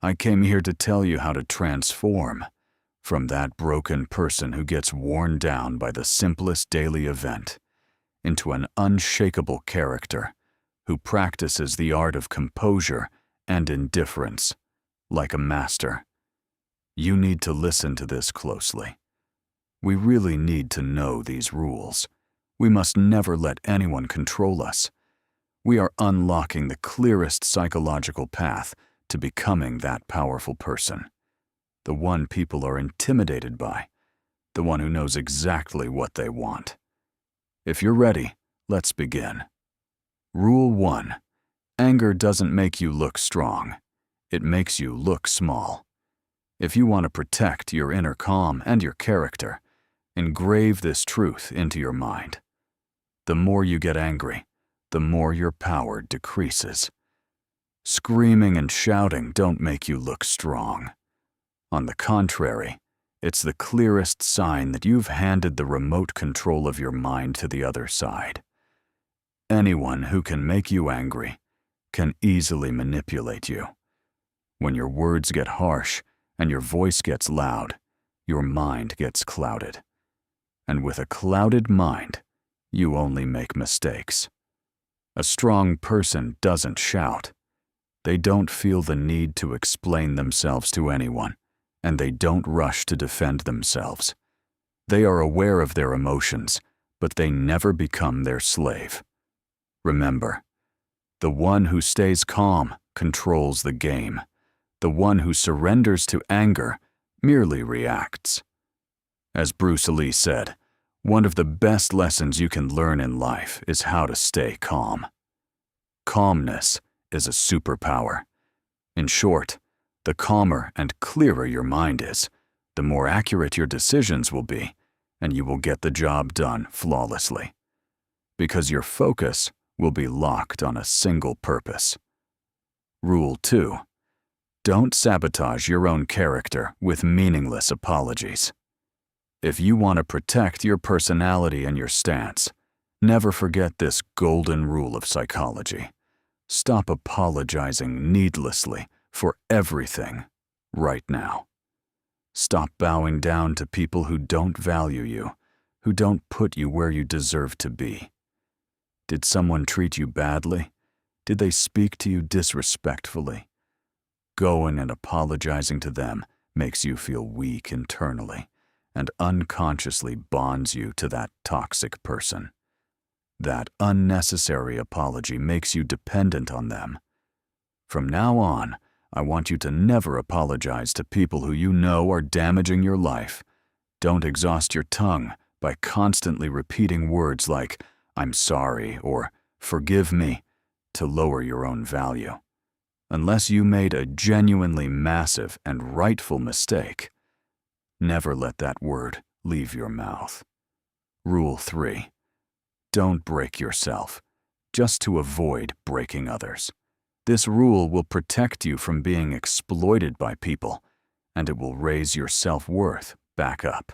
I came here to tell you how to transform from that broken person who gets worn down by the simplest daily event into an unshakable character who practices the art of composure and indifference like a master. You need to listen to this closely. We really need to know these rules. We must never let anyone control us. We are unlocking the clearest psychological path to becoming that powerful person, the one people are intimidated by, the one who knows exactly what they want. If you're ready, let's begin. Rule 1. Anger doesn't make you look strong. It makes you look small. If you want to protect your inner calm and your character, engrave this truth into your mind. The more you get angry, the more your power decreases. Screaming and shouting don't make you look strong. On the contrary, it's the clearest sign that you've handed the remote control of your mind to the other side. Anyone who can make you angry can easily manipulate you. When your words get harsh and your voice gets loud, your mind gets clouded. And with a clouded mind, you only make mistakes. A strong person doesn't shout. They don't feel the need to explain themselves to anyone, and they don't rush to defend themselves. They are aware of their emotions, but they never become their slave. Remember, the one who stays calm controls the game. The one who surrenders to anger merely reacts. As Bruce Lee said, one of the best lessons you can learn in life is how to stay calm. Calmness is a superpower. In short, the calmer and clearer your mind is, the more accurate your decisions will be, and you will get the job done flawlessly. Because your focus will be locked on a single purpose. Rule 2. Don't sabotage your own character with meaningless apologies. If you want to protect your personality and your stance, never forget this golden rule of psychology. Stop apologizing needlessly for everything right now. Stop bowing down to people who don't value you, who don't put you where you deserve to be. Did someone treat you badly? Did they speak to you disrespectfully? Going and apologizing to them makes you feel weak internally and unconsciously bonds you to that toxic person. That unnecessary apology makes you dependent on them. From now on, I want you to never apologize to people who you know are damaging your life. Don't exhaust your tongue by constantly repeating words like, "I'm sorry" or "forgive me" to lower your own value. Unless you made a genuinely massive and rightful mistake, never let that word leave your mouth. Rule 3. Don't break yourself, just to avoid breaking others. This rule will protect you from being exploited by people, and it will raise your self-worth back up.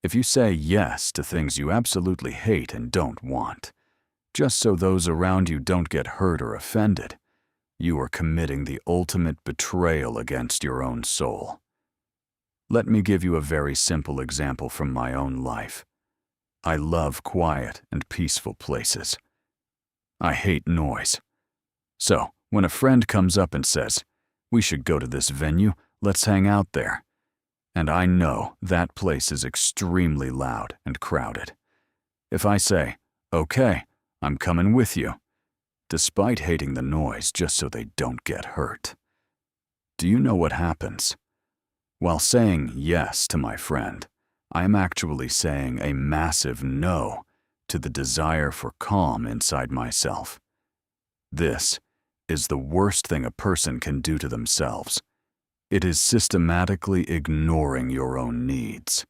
If you say yes to things you absolutely hate and don't want, just so those around you don't get hurt or offended, you are committing the ultimate betrayal against your own soul. Let me give you a very simple example from my own life. I love quiet and peaceful places. I hate noise. So, when a friend comes up and says, "We should go to this venue, let's hang out there," and I know that place is extremely loud and crowded, if I say, "Okay, I'm coming with you," despite hating the noise just so they don't get hurt, do you know what happens? While saying yes to my friend, I am actually saying a massive no to the desire for calm inside myself. This is the worst thing a person can do to themselves. It is systematically ignoring your own needs.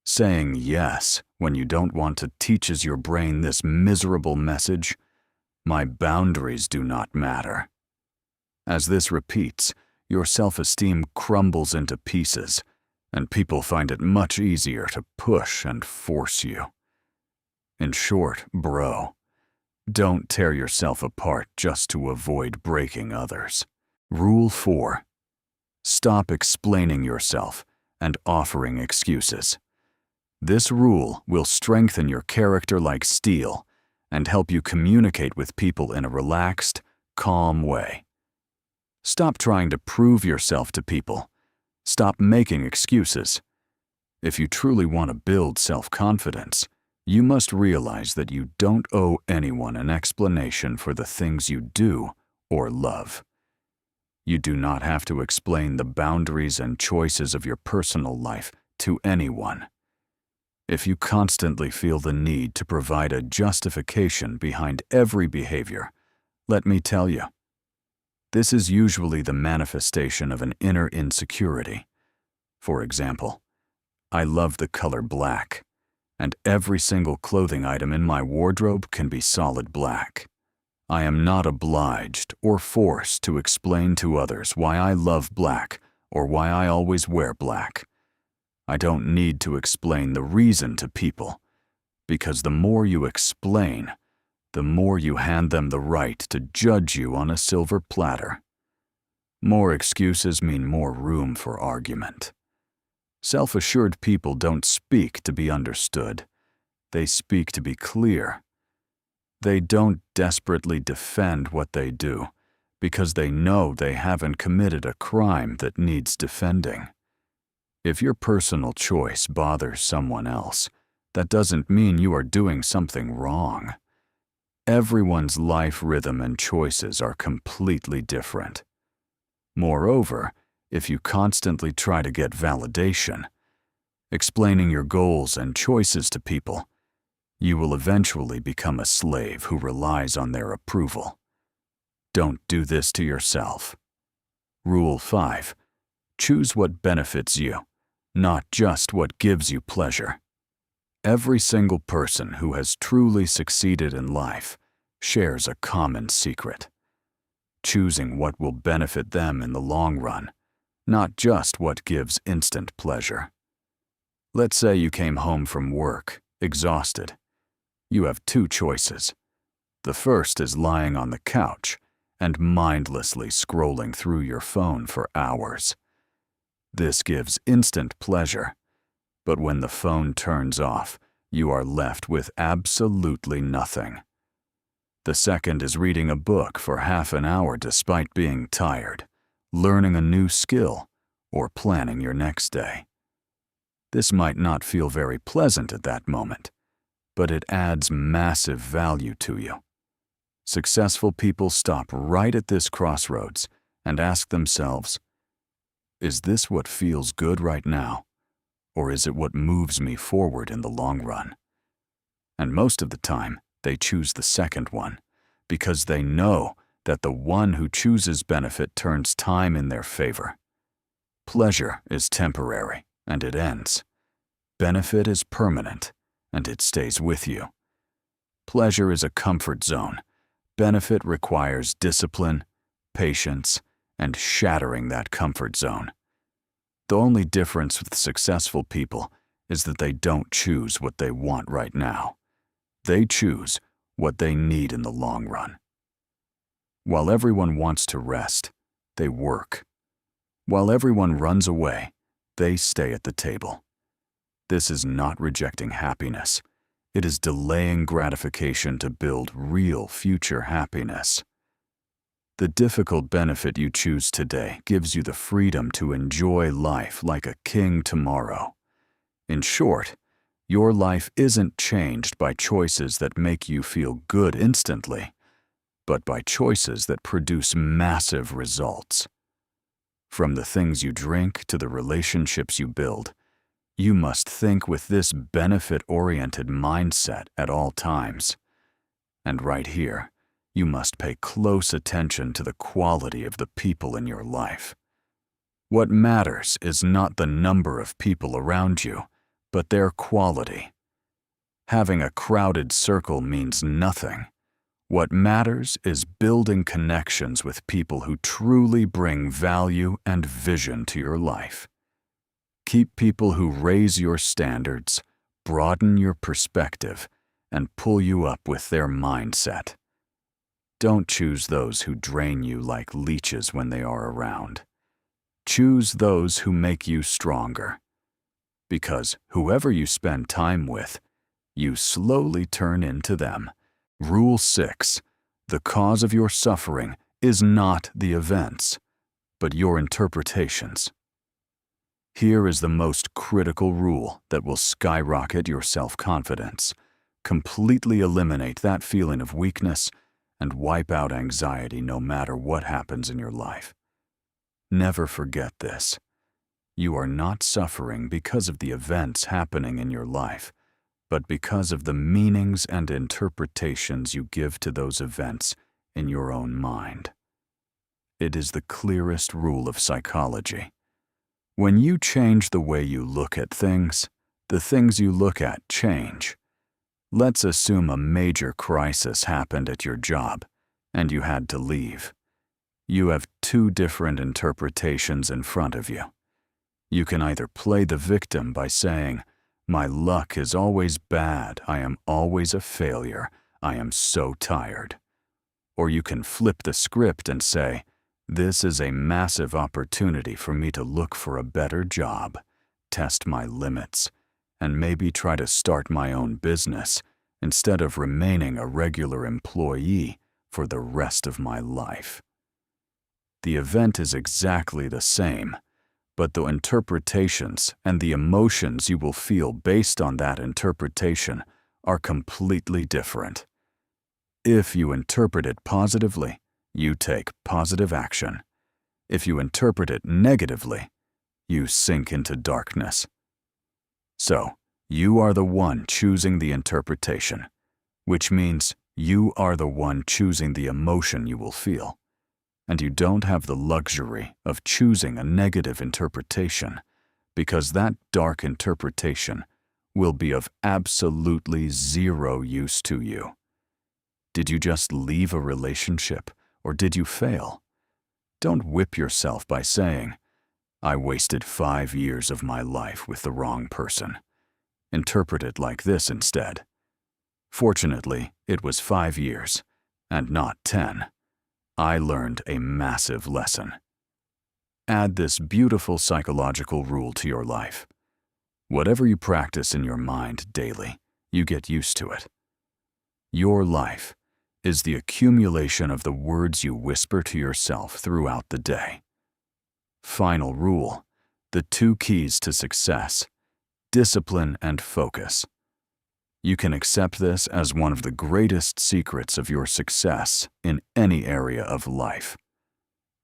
Saying yes when you don't want to teaches your brain this miserable message, "My boundaries do not matter." As this repeats, your self-esteem crumbles into pieces, and people find it much easier to push and force you. In short, bro, don't tear yourself apart just to avoid breaking others. Rule 4. Stop explaining yourself and offering excuses. This rule will strengthen your character like steel and help you communicate with people in a relaxed, calm way. Stop trying to prove yourself to people. Stop making excuses. If you truly want to build self-confidence, you must realize that you don't owe anyone an explanation for the things you do or love. You do not have to explain the boundaries and choices of your personal life to anyone. If you constantly feel the need to provide a justification behind every behavior, let me tell you, this is usually the manifestation of an inner insecurity. For example, I love the color black, and every single clothing item in my wardrobe can be solid black. I am not obliged or forced to explain to others why I love black or why I always wear black. I don't need to explain the reason to people, because the more you explain, the more you hand them the right to judge you on a silver platter. More excuses mean more room for argument. Self-assured people don't speak to be understood. They speak to be clear. They don't desperately defend what they do because they know they haven't committed a crime that needs defending. If your personal choice bothers someone else, that doesn't mean you are doing something wrong. Everyone's life rhythm and choices are completely different. Moreover, if you constantly try to get validation, explaining your goals and choices to people, you will eventually become a slave who relies on their approval. Don't do this to yourself. Rule 5. Choose what benefits you, not just what gives you pleasure. Every single person who has truly succeeded in life shares a common secret: choosing what will benefit them in the long run, not just what gives instant pleasure. Let's say you came home from work, exhausted. You have two choices. The first is lying on the couch and mindlessly scrolling through your phone for hours. This gives instant pleasure, but when the phone turns off, you are left with absolutely nothing. The second is reading a book for half an hour despite being tired, learning a new skill, or planning your next day. This might not feel very pleasant at that moment, but it adds massive value to you. Successful people stop right at this crossroads and ask themselves, is this what feels good right now, or is it what moves me forward in the long run? And most of the time, they choose the second one, because they know that the one who chooses benefit turns time in their favor. Pleasure is temporary, and it ends. Benefit is permanent, and it stays with you. Pleasure is a comfort zone. Benefit requires discipline, patience, and shattering that comfort zone. The only difference with successful people is that they don't choose what they want right now. They choose what they need in the long run. While everyone wants to rest, they work. While everyone runs away, they stay at the table. This is not rejecting happiness. It is delaying gratification to build real future happiness. The difficult benefit you choose today gives you the freedom to enjoy life like a king tomorrow. In short, your life isn't changed by choices that make you feel good instantly, but by choices that produce massive results. From the things you drink to the relationships you build, you must think with this benefit-oriented mindset at all times. And right here, you must pay close attention to the quality of the people in your life. What matters is not the number of people around you, but their quality. Having a crowded circle means nothing. What matters is building connections with people who truly bring value and vision to your life. Keep people who raise your standards, broaden your perspective, and pull you up with their mindset. Don't choose those who drain you like leeches when they are around. choose those who make you stronger. Because whoever you spend time with, you slowly turn into them. Rule 6. The cause of your suffering is not the events, but your interpretations. Here is the most critical rule that will skyrocket your self-confidence, completely eliminate that feeling of weakness, and wipe out anxiety no matter what happens in your life. Never forget this. You are not suffering because of the events happening in your life, but because of the meanings and interpretations you give to those events in your own mind. It is the clearest rule of psychology. When you change the way you look at things, the things you look at change. Let's assume a major crisis happened at your job, and you had to leave. You have two different interpretations in front of you. You can either play the victim by saying, "My luck is always bad, I am always a failure, I am so tired." Or you can flip the script and say, "This is a massive opportunity for me to look for a better job, test my limits, and maybe try to start my own business instead of remaining a regular employee for the rest of my life." The event is exactly the same, but the interpretations and the emotions you will feel based on that interpretation are completely different. If you interpret it positively, you take positive action. If you interpret it negatively, you sink into darkness. So, you are the one choosing the interpretation, which means you are the one choosing the emotion you will feel. And you don't have the luxury of choosing a negative interpretation, because that dark interpretation will be of absolutely zero use to you. Did you just leave a relationship, or did you fail? Don't whip yourself by saying, "I wasted 5 years of my life with the wrong person." Interpret it like this instead. Fortunately, it was 5 years, and not 10. I learned a massive lesson. Add this beautiful psychological rule to your life. Whatever you practice in your mind daily, you get used to it. Your life is the accumulation of the words you whisper to yourself throughout the day. Final rule, the 2 keys to success: discipline and focus. You can accept this as one of the greatest secrets of your success in any area of life.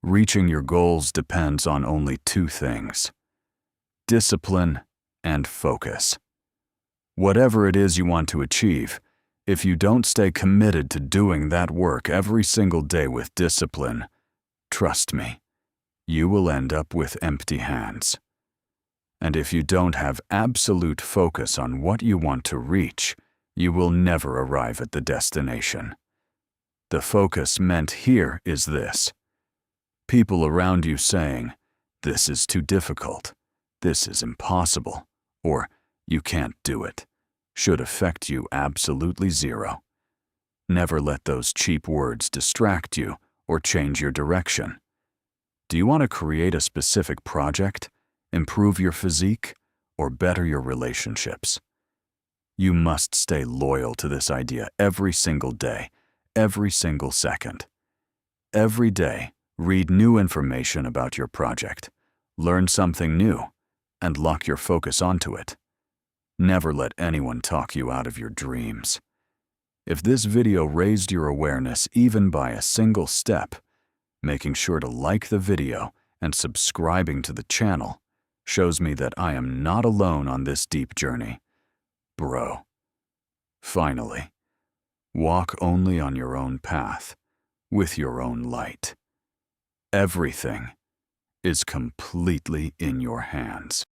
Reaching your goals depends on only 2 things: discipline and focus. Whatever it is you want to achieve, if you don't stay committed to doing that work every single day with discipline, trust me, you will end up with empty hands. And if you don't have absolute focus on what you want to reach, you will never arrive at the destination. The focus meant here is this: people around you saying, "This is too difficult," "This is impossible," or "You can't do it," should affect you absolutely zero. Never let those cheap words distract you or change your direction. Do you want to create a specific project, improve your physique, or better your relationships? You must stay loyal to this idea every single day, every single second. Every day, read new information about your project, learn something new, and lock your focus onto it. Never let anyone talk you out of your dreams. If this video raised your awareness even by a single step, making sure to like the video and subscribing to the channel shows me that I am not alone on this deep journey. Bro. Finally, walk only on your own path, with your own light. Everything is completely in your hands.